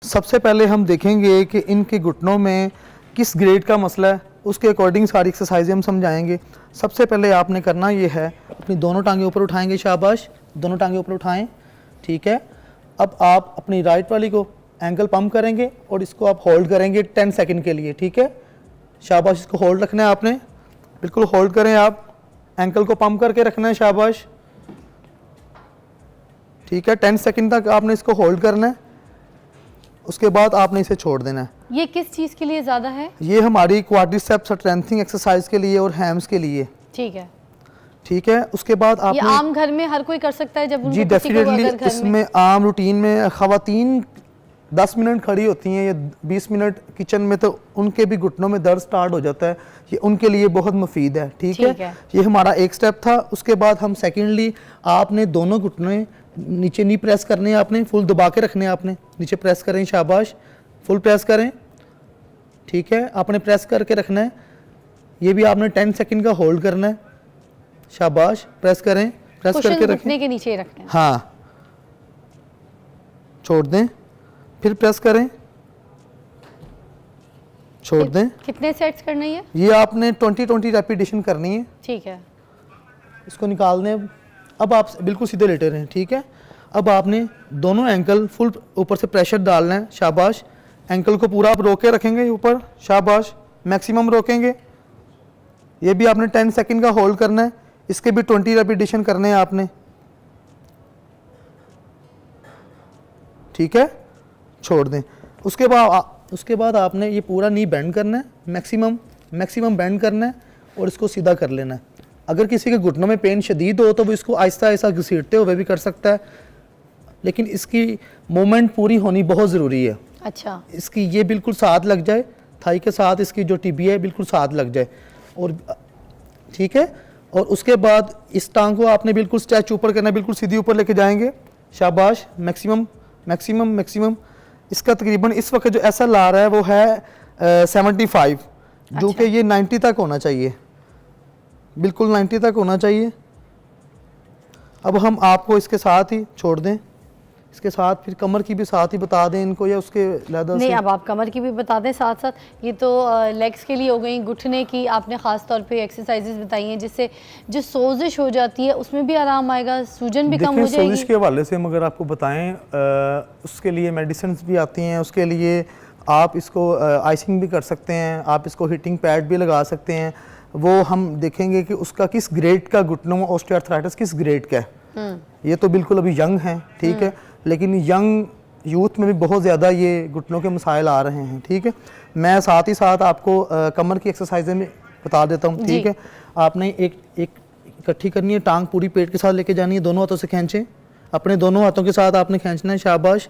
सबसे पहले हम देखेंगे कि इनके घुटनों में किस ग्रेड का मसला है, उसके अकॉर्डिंग सारी एक्सरसाइजें हम समझाएंगे। सबसे पहले आपने करना ये है, अपनी दोनों टांगें ऊपर उठाएंगे, शाबाश, दोनों टांगें ऊपर उठाएं, ठीक है। अब आप अपनी राइट वाली को एंकल पंप करेंगे और इसको आप होल्ड करेंगे 10 सेकंड के लिए, ठीक है, शाबाश। इसको होल्ड रखना है आपने, बिल्कुल होल्ड करें आप, एंकल को पंप करके रखना है, शाबाश, ठीक है। 10 सेकंड तक आपने इसको होल्ड करना है, उसके बाद आपने इसे छोड़ देना है। ये किस चीज़ के लिए ज़्यादा है? ये हमारी क्वाड्रिसेप्स स्ट्रेंथनिंग एक्सरसाइज के लिए और हैम्स के लिए, ठीक है, ठीक है। उसके बाद आपने ये आम घर में हर कोई कर सकता है, जब उनको जी डेफिनेटली इसमें आम रूटीन में ख़वातीन 10 मिनट खड़ी होती हैं या 20 मिनट किचन में, तो उनके भी घुटनों में दर्द स्टार्ट हो जाता है, ये उनके लिए बहुत मुफीद है, ठीक है। ये हमारा एक स्टेप था। उसके बाद हम सेकेंडली, आपने दोनों घुटने नीचे नहीं प्रेस करने, आपने फुल दबा के रखने, आपने नीचे प्रेस करें, शाबाश, फुल प्रेस करें, ठीक है, आपने प्रेस करके रखना है। ये भी आपने 10 सेकंड का होल्ड करना है, शाबाश, प्रेस करें, प्रेस करके रखने के नीचे रखना है, हाँ, छोड़ दें, फिर प्रेस करें, छोड़ दें। कितने सेट्स करना है ये आपने 20-20 रेपिटेशन करनी है, ठीक है। इसको निकाल दें। अब आप बिल्कुल सीधे लेटे रहें, ठीक है। अब आपने दोनों एंकल फुल ऊपर से प्रेशर डालना है, शाबाश, एंकल को पूरा आप रोके रखेंगे ऊपर, शाबाश, मैक्सिमम रोकेंगे। ये भी आपने 10 सेकंड का होल्ड करना है, इसके भी 20 रेपिटेशन करने हैं आपने, ठीक है, छोड़ दें। उसके बाद आपने ये पूरा नी बेंड करना है, मैक्सिमम बेंड करना है और इसको सीधा कर लेना है। अगर किसी के घुटनों में पेन शदीद हो तो वो इसको आहिस्ता आहिस्ता घसीटते हुए भी कर सकता है, लेकिन इसकी मूवमेंट पूरी होनी बहुत ज़रूरी है। अच्छा, इसकी ये बिल्कुल साथ लग जाए, थाई के साथ इसकी जो टिबिया है बिल्कुल साथ लग जाए, और ठीक है। और उसके बाद इस टांग को आपने बिल्कुल स्ट्रेच ऊपर करना है, बिल्कुल सीधी ऊपर लेके जाएंगे, शाबाश, मैक्सिमम। इसका तकरीबन इस वक्त जो ऐसा ला रहा है वो है 75, जो कि ये 90 तक होना चाहिए, बिल्कुल 90 तक होना चाहिए। अब हम आपको इसके साथ ही छोड़ दें, इसके साथ फिर कमर की भी साथ ही बता दें इनको, या उसके लहदा नहीं से? अब आप कमर की भी बता दें साथ साथ। ये तो लेग्स के लिए हो गई, घुटने की आपने ख़ास तौर पे एक्सरसाइजेज बताई हैं जिससे जो सोजिश हो जाती है उसमें भी आराम आएगा, सूजन भी कम हो जाएगी। सोजिश के हवाले से हम अगर आपको बताएं, उसके लिए मेडिसिन भी आती हैं, उसके लिए आप इसको आइसिंग भी कर सकते हैं, आप इसको हीटिंग पैड भी लगा सकते हैं। वो हम देखेंगे कि उसका किस ग्रेड का घुटनों में ऑस्टियोआर्थराइटिस किस ग्रेड का है। ये तो बिल्कुल अभी यंग है, ठीक है, लेकिन यंग यूथ में भी बहुत ज़्यादा ये घुटनों के मसाइल आ रहे हैं, ठीक है। मैं साथ ही साथ आपको कमर की एक्सरसाइजें भी बता देता हूँ, ठीक है। आपने एक इकट्ठी करनी है, टांग पूरी पेट के साथ लेके जानी है, दोनों हाथों से खींचें, अपने दोनों हाथों के साथ आपने खींचना है, शाबाश,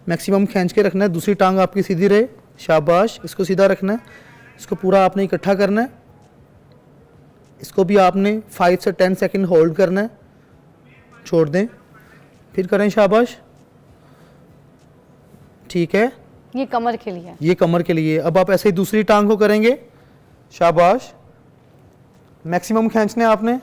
मैक्सिमम खींच के रखना है। दूसरी टांग आपकी सीधी रहे, शाबाश, इसको सीधा रखना है, इसको पूरा आपने इकट्ठा करना है। इसको भी आपने 5 से 10 सेकंड होल्ड करना है, छोड़ दें, फिर करें, शाबाश, ठीक है। ये कमर के लिए, ये कमर के लिए। अब आप ऐसे ही दूसरी टांग को करेंगे, शाबाश, मैक्सिमम खींचने आपने।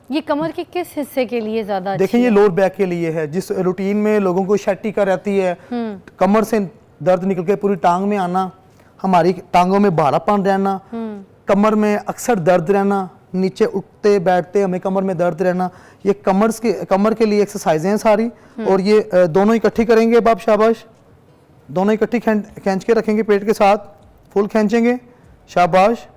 ये कमर के किस हिस्से के लिए ज्यादा देखें, ये लोअर बैक के लिए है। जिस रूटीन में लोगों को शैटिका रहती है, कमर से दर्द निकल के पूरी टांग में आना, हमारी टांगों में भारापन रहना, कमर में अक्सर दर्द रहना, नीचे उठते बैठते हमें कमर में दर्द रहना, ये कमर के लिए एक्सरसाइजें हैं सारी। और ये दोनों इकट्ठी करेंगे अब आप, शाबाश, दोनों इकट्ठी खींच के रखेंगे पेट के साथ, फुल खींचेंगे, शाबाश।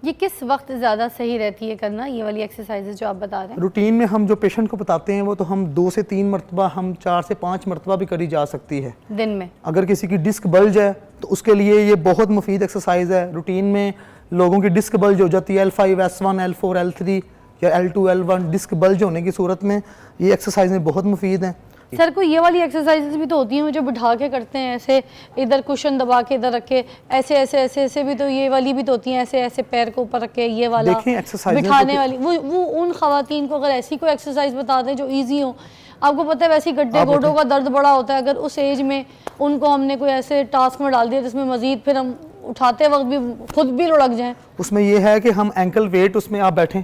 ये किस वक्त ज़्यादा सही रहती है करना, ये वाली एक्सरसाइजेज जो आप बता रहे हैं? रूटीन में हम जो पेशेंट को बताते हैं वो तो हम 2 से 3 मरतबा, हम 4 से 5 मरतबा भी करी जा सकती है दिन में। अगर किसी की डिस्क बल्ज है तो उसके लिए ये बहुत मुफीद एक्सरसाइज है। रूटीन में लोगों की डिस्क बल्ज हो जाती है, L5, S1, L4, L3 या L2, L1, डिस्क बल्ज होने की सूरत में ये एक्सरसाइजें बहुत मुफीद हैं। सर को ये वाली एक्सरसाइजेज भी तो होती हैं जो बिठा के करते हैं, ऐसे इधर कुशन दबा के इधर रख के ऐसे ऐसे ऐसे ऐसे भी तो ये वाली भी तो होती हैं, ऐसे ऐसे पैर को ऊपर रख के, ये वाला बिठाने वाली। वो उन खवातीन को अगर ऐसी कोई एक्सरसाइज बता दें जो ईजी हो। आपको पता है वैसे ही गड्ढे गोडों का दर्द बड़ा होता है, अगर उस एज में उनको हमने कोई ऐसे टास्क में डाल दिया जिसमें मजीद फिर हम उठाते वक्त भी खुद भी लुढ़क जाएं। उसमें यह है कि हम एंकल वेट, उसमें आप बैठें,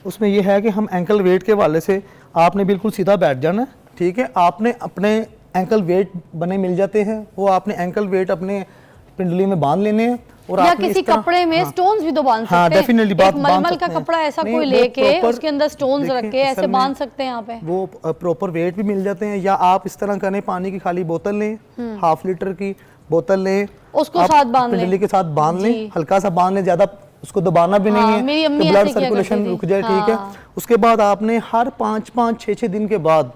उसमें यह है कि हम एंकल वेट के हवाले से आपने बिल्कुल सीधा बैठ जाना है, ठीक है, आपने अपने एंकल वेट बने मिल जाते हैं, वो आपने एंकल वेट अपने पिंडली में बांध लेने हैं और या आपने किसी इस तरह, कपड़े में स्टोन्स भी तो बांध सकते हाँ, हैं। डेफिनेटली एक मलमल का कपड़ा ऐसा कोई लेके उसके अंदर स्टोन्स रख के ऐसे बांध सकते हैं यहाँ पे, वो प्रॉपर वेट भी मिल जाते हैं। या आप इस तरह करें, पानी की खाली बोतल लें, हाफ लीटर की बोतल लें, उसको साथ बांध लें, पिंडली के साथ बांध लें, हल्का सा बांध लें, ज्यादा उसको दबाना भी नहीं है मेरी अम्मी कि ब्लड ऐसे किया सर्कुलेशन करती थी। रुक जाए, ठीक है। उसके बाद आपने हर 5-5, 6-6 दिन के बाद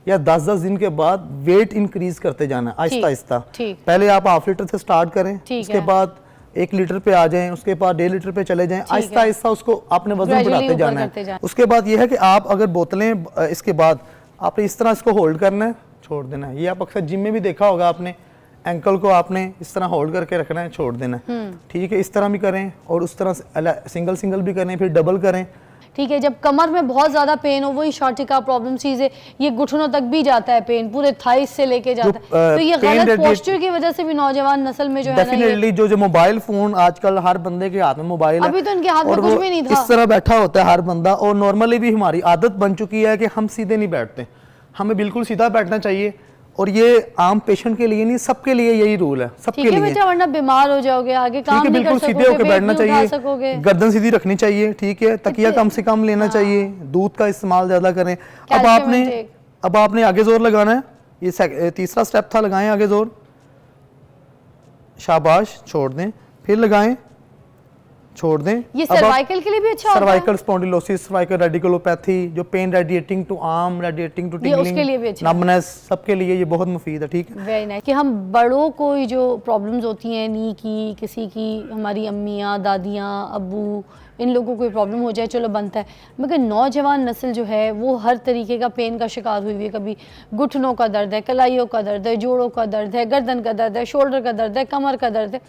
या 10-10 दिन के बाद वेट इंक्रीज करते जाना है आहिस्ता आहिस्ता। पहले आप हाफ लीटर से स्टार्ट करें, उसके बाद 1 लीटर पे आ जाएं, उसके बाद 1.5 लीटर पे चले जाएं, आहिस्ता आहिस्ता उसको आपने वजन बढ़ाते जाना है। उसके बाद यह है कि आप अगर बोतलें, इसके बाद आपने इस तरह इसको होल्ड करना है, छोड़ देना है। ये आप अक्सर जिम में भी देखा होगा आपने, एंकल को आपने इस तरह होल्ड करके रखना है, छोड़ देना है, ठीक है। इस तरह भी करें और उस तरह सिंगल सिंगल भी करें, फिर डबल करें, ठीक है। जब कमर में बहुत ज्यादा पेन हो, वही शार्टिका प्रॉब्लम चीज है, ये घुटनों तक भी जाता है पेन, पूरे थाइस से लेके जाता है। तो ये गलत पोस्चर की वजह से भी नौजवान नस्ल में जो है डेफिनेटली जो मोबाइल फोन आजकल हर बंदे के हाथ में मोबाइल है, अभी तो इनके हाथ में कुछ भी नहीं था, इस तरह बैठा होता है हर बंदा। और नॉर्मली भी हमारी आदत बन चुकी है कि हम सीधे नहीं बैठते, हमें बिल्कुल सीधा बैठना चाहिए। और ये आम पेशेंट के लिए नहीं, सबके लिए यही रूल है, सबके लिए। बेटा, वरना बीमार हो जाओगे, आगे काम नहीं कर बिल्कुल सकोगे, सीधे होकर बैठना चाहिए, गर्दन सीधी रखनी चाहिए, ठीक है। तकिया कम से कम लेना चाहिए, दूध का इस्तेमाल ज्यादा करें। अब आपने आगे जोर लगाना है, ये तीसरा स्टेप था, लगाएं आगे जोर, शाबाश, छोड़ दें, फिर लगाएं, छोड़ दें। ये सर्वाइकल के लिए भी अच्छा होता है, सर्वाइकल स्पॉन्डिलोसिस, सर्वाइकल रेडिकुलोपैथी, जो pain radiating to arm, radiating to tingling, numbness, सबके लिए ये बहुत मुफीद है, ठीक है। Very nice. कि हम बड़ों को जो प्रॉब्लम्स होती हैं, नी की, किसी की, हमारी अम्मियाँ, दादियाँ, अब्बू, इन लोगों को कोई प्रॉब्लम हो जाए चलो बनता है, मगर नौजवान नस्ल जो है वो हर तरीके का पेन का शिकार हुई हुई है। कभी घुटनों का दर्द है, कलाइयों का दर्द है, जोड़ों का दर्द है, गर्दन का दर्द है, शोल्डर का दर्द है, कमर का दर्द है।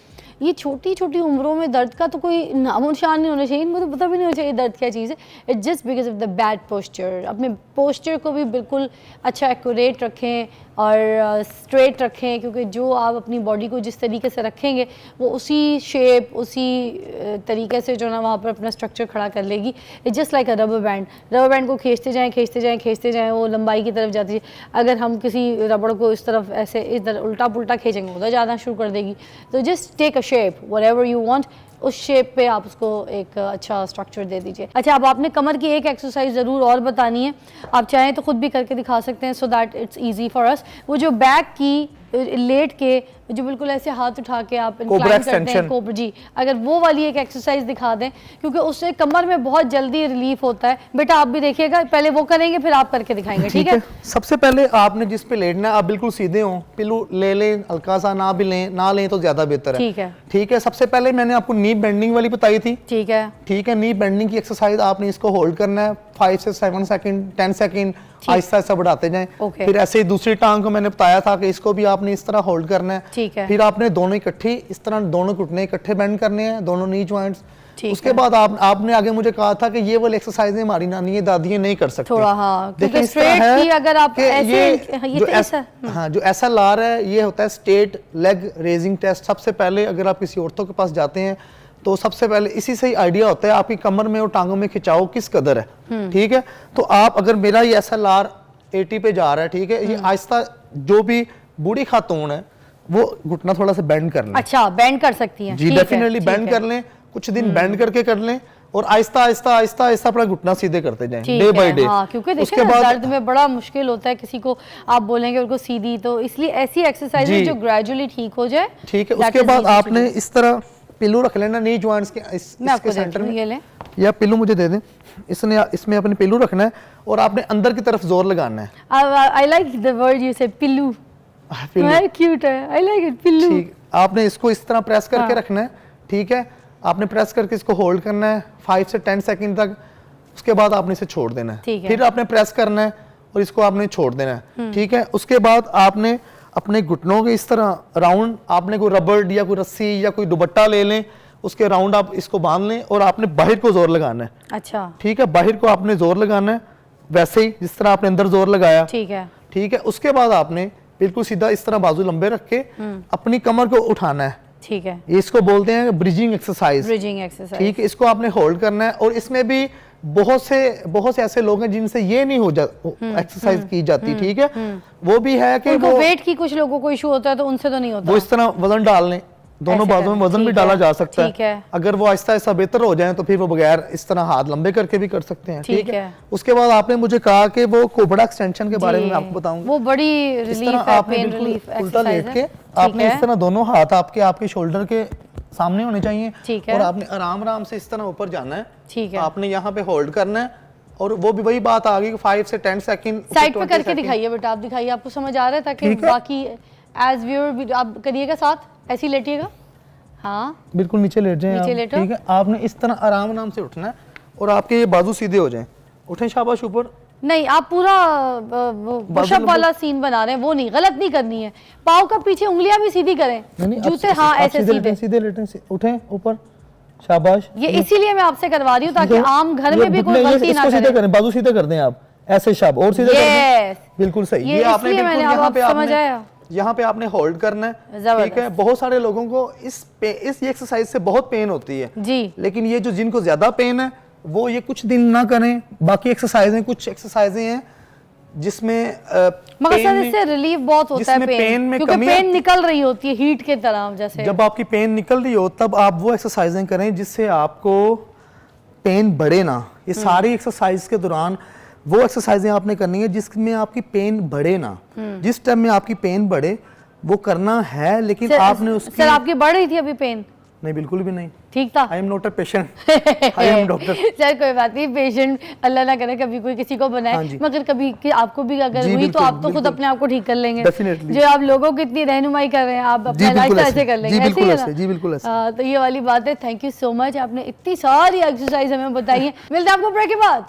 ये छोटी छोटी उम्रों में दर्द का तो कोई नामो निशान नहीं होना चाहिए, मुझे पता भी नहीं होना चाहिए दर्द क्या चीज़ है। It's just because of the bad posture. अपने पोस्चर को भी बिल्कुल अच्छा एक्यूरेट रखें और स्ट्रेट रखें, क्योंकि जो आप अपनी बॉडी को जिस तरीके से रखेंगे वो उसी शेप, उसी तरीके से जो ना वहाँ पर अपना स्ट्रक्चर खड़ा कर लेगी। It's just like a rubber band. Rubber band को खींचते जाएं, खींचते जाएं, खींचते जाएं, वो लंबाई की तरफ जाती है। अगर हम किसी रबड़ को इस तरफ ऐसे इधर उल्टा पुल्टा खींचेंगे, उधर जाना शुरू कर देगी। तो just take a shape, whatever you want, उस शेप पे आप उसको एक अच्छा स्ट्रक्चर दे दीजिए। अच्छा, अब आपने कमर की एक एक्सरसाइज ज़रूर और बतानी है, आप चाहें तो खुद भी करके दिखा सकते हैं, so that it's easy for us. वो जो बैक की लेट के जो बिल्कुल ऐसे हाथ उठा के आप इंक्लाइन करते हैं, कोबरा जी, अगर वो वाली एक एक्सरसाइज दिखा दें, क्योंकि उससे कमर में बहुत जल्दी रिलीफ होता है। बेटा आप भी देखिएगा, पहले वो करेंगे फिर आप करके दिखाएंगे, ठीक है। सबसे पहले आपने जिस पे लेटना है, आप बिल्कुल सीधे हो, पिल्लू ले लें, हल्का सा ना भी लें, ना लें तो ज्यादा बेहतर है, ठीक है, ठीक है। सबसे पहले मैंने आपको नी बेंडिंग वाली बताई थी, ठीक है, ठीक है। नी बेंडिंग की एक्सरसाइज आपने इसको होल्ड करना है 5 से 7 सेकंड, 10 सेकंड, आहिस्ता आहिस्ता बढ़ाते जाएं। फिर ऐसे ही दूसरी टांग को मैंने बताया था कि इसको भी आपने इस तरह होल्ड करना है, ठीक है। फिर आपने दोनों इकट्ठे इस तरह दोनों घुटने इकट्ठे बेंड करने हैं, दोनों नी जॉइंट्स। उसके बाद आपने आगे मुझे कहा था कि ये वाली एक्सरसाइज हमारी नानी दादी नहीं कर सकती, थोड़ा, हाँ, देखिए स्ट्रेट की अगर आप ऐसे जो ऐसा लार है, ये होता है स्ट्रेट लेग रेजिंग टेस्ट। सबसे पहले अगर आप किसी औरतों के पास जाते हैं तो सबसे पहले इसी से ही आइडिया होता है आपकी कमर में और टांगों में खिंचाव किस कदर है, ठीक है। तो आप अगर मेरा ये ऐसा लार 80 पे जा रहा है, ठीक है, ये आहिस्ता जो भी बूढ़ी खातून है वो घुटना थोड़ा सा बेंड कर लें। अच्छा, बेंड कर सकती हैं जी, डेफिनेटली बेंड कर लें, कुछ दिन बेंड करके कर लें और आहिस्ता आहिस्ता आहिस्ता आहिस्ता अपना घुटना सीधे करते जाएं डे बाय डे। क्योंकि देखिए ना, दर्द में बड़ा मुश्किल होता है, किसी को आप बोलेंगे उनको सीधी, तो इसलिए ऐसी एक्सरसाइज जो ग्रेजुअली ठीक हो जाए, ठीक है। उसके बाद आपने इस तरह पिल्लू रख लेना नी जॉइंट्स के इसके सेंटर में, ये लें या पिल्लू मुझे दे दें, इसमें अपने पिल्लू रखना है और आपने अंदर की तरफ जोर लगाना है। I like the word you से, पिल्लू, वेरी क्यूट है, आई लाइक इट, पिल्लू। ठीक, आपने इसको इस तरह प्रेस करके रखना है, ठीक है। आपने प्रेस करके इसको होल्ड करना है 5 से 10 सेकंड तक, उसके बाद आपने इसे छोड़ देना है, फिर आपने प्रेस करना है और इसको आपने छोड़ देना है, ठीक है। उसके बाद आपने अपने घुटनों के इस तरह राउंड, आपने कोई रबड़ या कोई रस्सी या कोई दुपट्टा ले लें, उसके राउंड आप इसको बांध लें और आपने बाहर को जोर लगाना है, अच्छा, ठीक है। बाहर को आपने जोर लगाना है वैसे ही जिस तरह आपने अंदर जोर लगाया, ठीक है, ठीक है। उसके बाद आपने बिल्कुल सीधा इस तरह बाजू लंबे रख के अपनी कमर को उठाना है, ठीक है। इसको बोलते हैं ब्रिजिंग एक्सरसाइज, ब्रिजिंग एक्सरसाइज, ठीक है। इसको आपने होल्ड करना है और इसमें भी बहुत से ऐसे लोग हैं जिनसे ये नहीं हो जा एक्सरसाइज की जाती, ठीक है। वो भी है कि उनको वो वेट की कुछ लोगों को इशू होता है तो उनसे तो नहीं होता। वो इस तरह वजन डाल लें, दोनों ऐसे बाजू में करें, वजन भी ठीक डाला है, जा सकता ठीक है। अगर वो आहिस्ता आहिस्ता बेहतर हो जाए तो फिर वो बगैर इस तरह हाथ लंबे करके भी कर सकते हैं, ठीक है। उसके बाद आपने मुझे कहा कि वो कोबरा एक्सटेंशन के बारे में मैं आपको बताऊंगा। वो बड़ी रिलीफ है, पेन रिलीफ उल्टा लेट एक्सरसाइज के आपने इस तरह दोनों हाथ आपके शोल्डर के सामने होने चाहिए, ठीक है। और आपने आराम आराम से इस तरह ऊपर जाना है, ठीक है। आपने यहाँ पे होल्ड करना है, और वो भी वही बात आ गई कि 5 से 10 सेकंड साइड पे करके दिखाइए बेटा, आप दिखाइए, आपको समझ आ रहा है, ताकि बाकी एज व्यूअर आप करिएगा साथ, ऐसे ही लेटिएगा। हाँ बिल्कुल नीचे लेट जाएं नीचे आप, लेटो। ठीक है। आपने इस तरह आराम आराम से उठना है और आपके ये बाजू सीधे हो जाएं, उठें शाबाश ऊपर। नहीं, आप पूरा पुशअप वाला सीन बना रहे हैं, वो नहीं, गलत नहीं करनी है। पाँव का पीछे उंगलियां भी सीधी करें, जूते हाँ ऐसे सीधे सीधे लेटें, उठें ऊपर, शाबाश। ये इसीलिए मैं आपसे करवा रही हूँ ताकि आम घर में भी कोई गलती ना सीधे करें, बाजू सीधे कर दें आप, ऐसे शाब और सीधे कर दें, बिल्कुल सही। ये आपने बिल्कुल यहाँ पे आपने होल्ड करना है, ठीक है। बहुत सारे लोगों को इस एक्सरसाइज से बहुत पेन होती है जी, लेकिन ये जो जिनको ज्यादा पेन है वो ये कुछ दिन ना करें। बाकी एक्सरसाइजें, कुछ एक्सरसाइजें हैं जिसमें मगर सर इससे रिलीफ बहुत होता है पेन में, क्योंकि पेन निकल रही होती है हीट के तरह। जैसे जब आपकी पेन निकल रही हो तब आप वो एक्सरसाइजें करें जिससे आपको पेन बढ़े ना। ये सारी एक्सरसाइज के दौरान वो एक्सरसाइजें आपने करनी है जिसमें आपकी पेन बढ़े ना। जिस टाइम में आपकी पेन बढ़े वो करना है, लेकिन आपने उसकी सर आपकी बढ़ रही थी अभी पेन? नहीं, बिल्कुल भी नहीं, ठीक था। I am not a patient, I am doctor. Sir कोई बात नहीं, पेशेंट अल्लाह ना करे कभी कोई किसी को बनाए, मगर कभी कि आपको भी अगर हुई तो आप तो खुद अपने आप को ठीक कर लेंगे। जो आप लोगों को इतनी रहनुमाई कर रहे हैं, आप अपना लाइफ ऐसे कर लेंगे, ऐसे ही है ना? जी बिल्कुल ऐसे। तो ये वाली बात है। थैंक यू सो मच, आपने इतनी सारी एक्सरसाइज हमें बताई है। मिलते हैं आपको ब्रेक के बाद।